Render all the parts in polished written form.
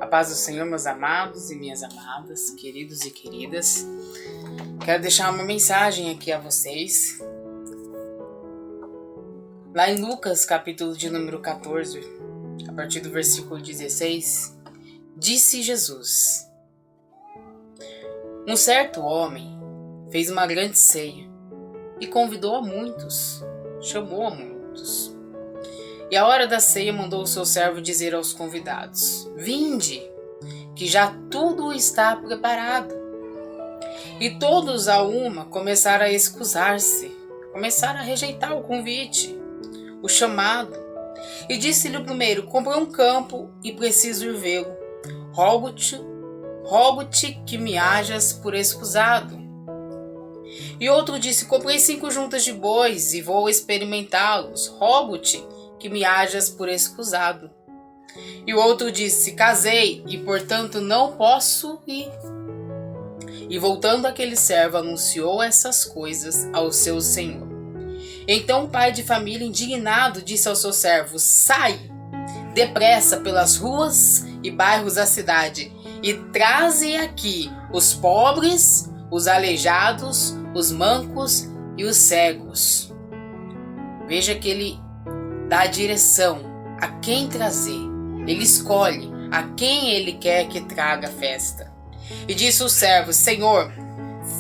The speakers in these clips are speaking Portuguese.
A paz do Senhor, meus amados e minhas amadas, queridos e queridas. Quero deixar uma mensagem aqui a vocês. Lá em Lucas, capítulo de número 14, a partir do versículo 16, disse Jesus: Um certo homem fez uma grande ceia e convidou a muitos, chamou a muitos. E à hora da ceia mandou o seu servo dizer aos convidados: Vinde, que já tudo está preparado. E todos a uma começaram a excusar-se, começaram a rejeitar o convite, o chamado. E disse-lhe o primeiro: Comprei um campo e preciso ir vê-lo. Rogo-te que me hajas por escusado. E outro disse: Comprei 5 juntas de bois e vou experimentá-los. Rogo-te que me hajas por escusado. E o outro disse: Casei e portanto não posso ir. E voltando aquele servo anunciou essas coisas ao seu senhor. Então o pai de família, indignado, disse ao seu servo: Sai depressa pelas ruas e bairros da cidade e traze aqui os pobres, os aleijados, os mancos e os cegos. Veja que ele dá a direção a quem trazer. Ele escolhe a quem ele quer que traga a festa. E disse o servo: Senhor,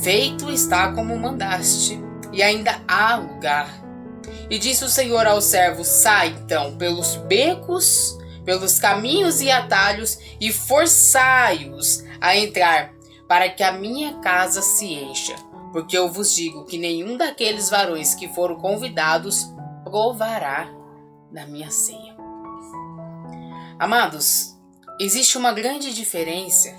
feito está como mandaste, e ainda há lugar. E disse o Senhor ao servo: Sai então pelos becos, pelos caminhos e atalhos, e forçai-os a entrar, para que a minha casa se encha. Porque eu vos digo que nenhum daqueles varões que foram convidados provará da minha ceia. Amados, existe uma grande diferença.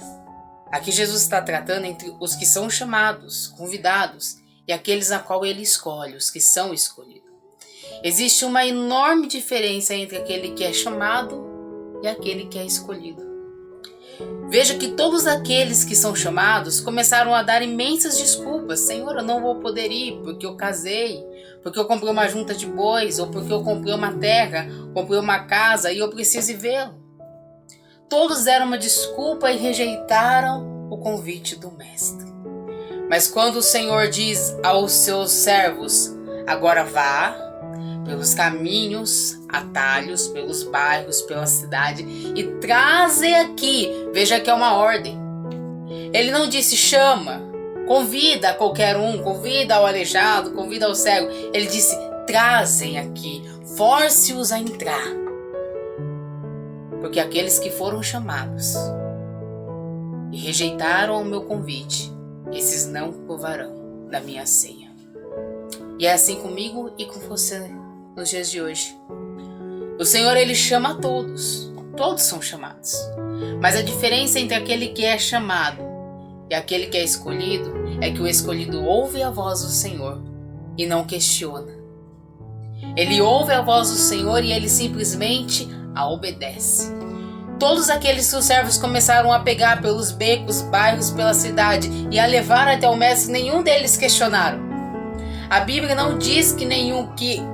Aqui Jesus está tratando entre os que são chamados, convidados, e aqueles a qual ele escolhe, os que são escolhidos. Existe uma enorme diferença entre aquele que é chamado e aquele que é escolhido. Veja que todos aqueles que são chamados começaram a dar imensas desculpas. Senhor, eu não vou poder ir porque eu casei, porque eu comprei uma junta de bois, ou porque eu comprei uma terra, comprei uma casa e eu preciso ir vê-lo. Todos deram uma desculpa e rejeitaram o convite do mestre. Mas quando o Senhor diz aos seus servos: Agora vá pelos caminhos, atalhos, pelos bairros, pela cidade e traze aqui. Veja que é uma ordem. Ele não disse chama, convida qualquer um, convida ao aleijado, convida ao cego. Ele disse: trazem aqui, force-os a entrar. Porque aqueles que foram chamados e rejeitaram o meu convite, esses não provarão da minha ceia. E é assim comigo e com você nos dias de hoje. O Senhor, ele chama a todos. Todos são chamados. Mas a diferença entre aquele que é chamado e aquele que é escolhido é que o escolhido ouve a voz do Senhor e não questiona. Ele ouve a voz do Senhor e ele simplesmente a obedece. Todos aqueles que os servos começaram a pegar pelos becos, bairros, pela cidade e a levar até o mestre, nenhum deles questionaram. A Bíblia não diz que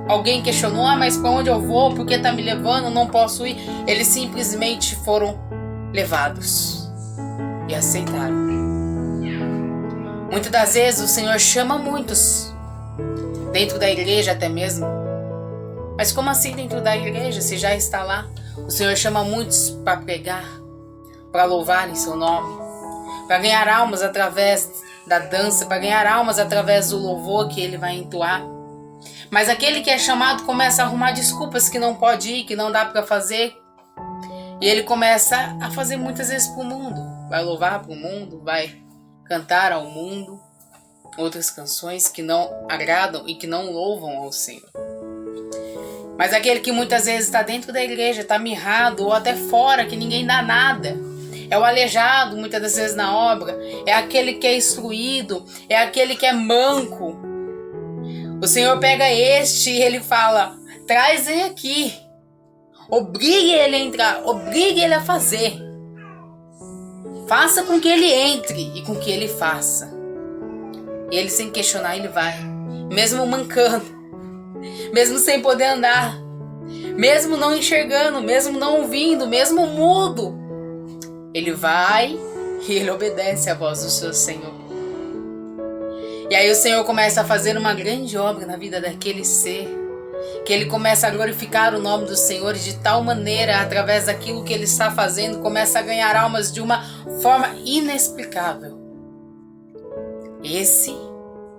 alguém questionou: mas para onde eu vou? Por que está me levando? Não posso ir. Eles simplesmente foram levados e aceitaram. Muitas das vezes o Senhor chama muitos, dentro da igreja até mesmo. Mas como assim dentro da igreja, se já está lá? O Senhor chama muitos para pregar, para louvar em seu nome, para ganhar almas através da dança, para ganhar almas através do louvor que ele vai entoar. Mas aquele que é chamado começa a arrumar desculpas que não pode ir, que não dá para fazer. E ele começa a fazer muitas vezes para o mundo. Vai louvar para o mundo, vai cantar ao mundo outras canções que não agradam e que não louvam ao Senhor. Mas aquele que muitas vezes está dentro da igreja, está mirrado ou até fora, que ninguém dá nada. É o aleijado, muitas das vezes na obra. É aquele que é instruído. É aquele que é manco. O Senhor pega este e ele fala: traz ele aqui. Obrigue ele a entrar. Obrigue ele a fazer. Faça com que ele entre e com que ele faça. E ele, sem questionar, ele vai. Mesmo mancando. Mesmo sem poder andar. Mesmo não enxergando. Mesmo não ouvindo. Mesmo mudo. ele vai e ele obedece à voz do seu Senhor. E aí o Senhor começa a fazer uma grande obra na vida daquele ser, que ele começa a glorificar o nome do Senhor e de tal maneira, através daquilo que ele está fazendo, começa a ganhar almas de uma forma inexplicável. Esse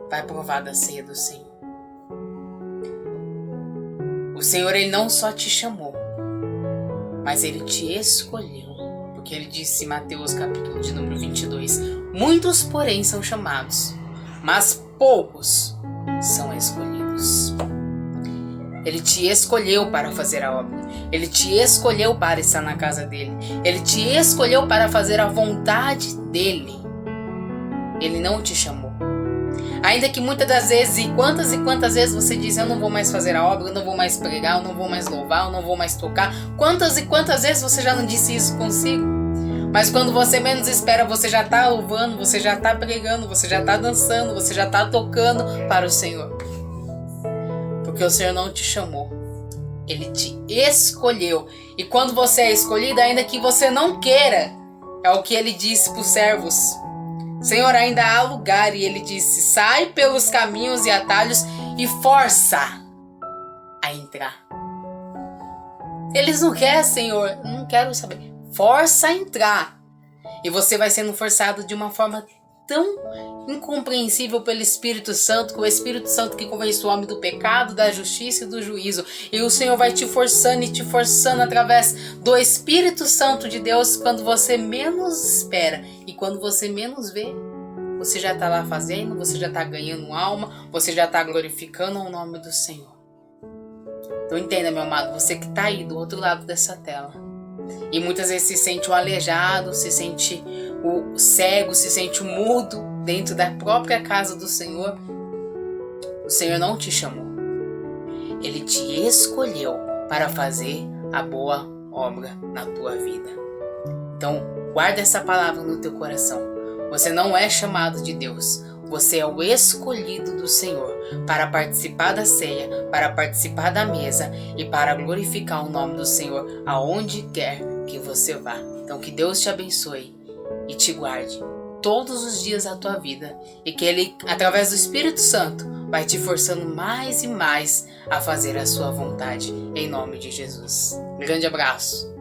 vai provar da ceia do Senhor. O Senhor, ele não só te chamou, mas ele te escolheu. Porque ele disse em Mateus capítulo de número 22, muitos, porém, são chamados, mas poucos são escolhidos. Ele te escolheu para fazer a obra. Ele te escolheu para estar na casa dele. Ele te escolheu para fazer a vontade dele. Ele não te chamou. Ainda que muitas das vezes, e quantas vezes você diz, eu não vou mais fazer a obra, eu não vou mais pregar, eu não vou mais louvar, eu não vou mais tocar. Quantas e quantas vezes você já não disse isso consigo? Mas quando você menos espera, você já está louvando, você já está pregando, você já está dançando, você já está tocando para o Senhor. Porque o Senhor não te chamou. Ele te escolheu. E quando você é escolhido, ainda que você não queira, é o que ele disse para os servos. Senhor, ainda há lugar, e ele disse, sai pelos caminhos e atalhos e força a entrar. Eles não querem, Senhor, não quero saber. Força a entrar. E você vai sendo forçado de uma forma tão incompreensível pelo Espírito Santo, que o Espírito Santo que convence o homem do pecado, da justiça e do juízo. E o Senhor vai te forçando e te forçando através do Espírito Santo de Deus quando você menos espera. E quando você menos vê, você já está lá fazendo, você já está ganhando alma, você já está glorificando o nome do Senhor. Então entenda, meu amado, você que está aí do outro lado dessa tela. E muitas vezes se sente o aleijado, se sente o cego, se sente o mudo dentro da própria casa do Senhor. O Senhor não te chamou. Ele te escolheu para fazer a boa obra na tua vida. Então, guarda essa palavra no teu coração. Você não é chamado de Deus. Você é o escolhido do Senhor para participar da ceia, para participar da mesa e para glorificar o nome do Senhor aonde quer que você vá. Então que Deus te abençoe e te guarde todos os dias da tua vida e que Ele, através do Espírito Santo, vai te forçando mais e mais a fazer a sua vontade, em nome de Jesus. Um grande abraço.